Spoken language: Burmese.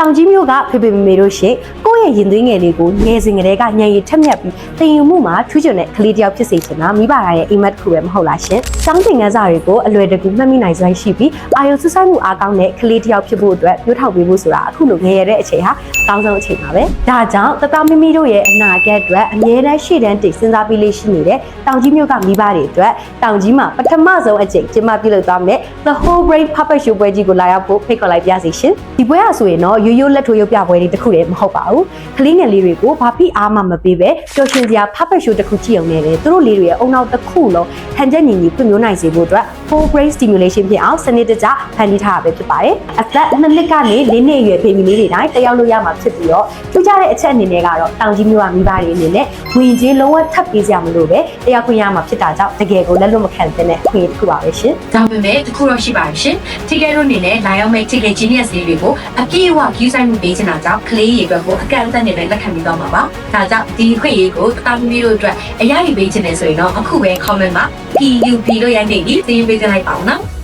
တောင်ကြီးမျိုးကဖေဖေမေမေတို့ရှင်ကိုယ့်ရဲ့ရင်သွေးငယ်လေးကိုငယ်စဉ်ကတည်းကညံရီထက်မြက်ပြီးတင်ယူမှုမှာထူးချွန်တဲ့ကလေးတစ်ယောက်ဖြစ်စေချင်တာမိဘတိုင်းရဲ့အိမ်မက်တစ်ခုပဲမဟုတ်လားရှင်။ကျောင်းသင်ခန်းစာတွေကိုအလွယ်တကူမှတ်မိနိုင်စွမ်းရှိပြီးအာရုံစူးစိုက်မှုအားကောင်းတဲ့ကလေးတစ်ယောက်ဖြစ်ဖို့အတွက်ပြောထောက်ပေးဖို့ဆိုတာအခုလိုငယ်ရတဲ့အချိန်ဟာအကောင်းဆုံးအချိန်ပါပဲ။ဒါကြောင့်တတမီမီတို့ရဲ့အနာဂတ်အတွက်အမြဲတမ်းရှေ့တန်းတိတ်စဉ်းစားပြီးလေးရှိနေတဲ့တောင်ကြီးမျိုးကမိဘတွေအတွက်တောင်ကြီးမှာပထမဆုံးအချိန်ကျင်းပပြုလုပ်သွားမယ် The Whole Brain Puppet Show ပွဲကြီးကိုလာရောက်ဖို့ဖိတ်ခေါ်လိုက်ပါစီရှင်။ဒီပွဲဟာဆိုရင်တော့ရိုးရိုးလက်ထိုးရုပ်ပြပွဲတွေတစ်ခုတည်းမဟုတ်ပါဘူး။ကလေးငယ်လေးတွေကိုဘာဖြစ်အားမှမပေးပဲပျော်ရွှင်စရာ Puppet Show တစ်ခုကြည့်အောင်နဲ့သူတို့လေးတွေရဲ့အုံနောက်တစ်ခုလုံးဟန်ချက်ညီညီဖွံ့ဖြိုးနိုင်စေဖို့အတွက် Whole Brain Stimulation ဖြစ်အောင်စနစ်တကျဖန်တီးထားတာပဲဖြစ်ပါတယ်။အသက်2နှစ်ကနေ4နှစ်အရွယ်ဘေဘီလေးတွေတိုင်းတက်ရောက်လို့ရမှာဖြစ်ပြီးတော့ထူးခြားတဲ့အချက်အနေနဲ့ကတော့တောင်ကြီးမျိုးကမိဘတွေအနေနဲ့ဝင်ကြီးလုံးဝထပ်ပေးစရာမလိုပဲတရားခွင့်ရမှာဖြစ်တာကြောင့်တကယ်ကိုလက်လွတ်မခံသင့်တဲ့အခွင့်အရေးတစ်ခုပါပဲရှင်။ ဒါပေမဲ့တခုတော့ရှိပါရှင်။ Ticket တို့အနေနဲ့လာရောက်မဲ့ Ticket Genius လေးတွေကိုအပြည့်အဝ view ဆိုင်မှုပေးချင်တာကြောင့်ကလေးရေဘက်ကိုအကန့်အသတ်နဲ့ပဲလက်ခံပြီးတော့မှာပါ။ဒါကြောင့်ဒီခွင့်ရေးကိုတာမီတို့အတွက်အရည်ပေးချင်တယ်ဆိုရင်တော့အခုပဲ comment မှာ PUP လို့ရိုက်နေပြီးသင်ပေးကြလိုက်ပါဦးနော်။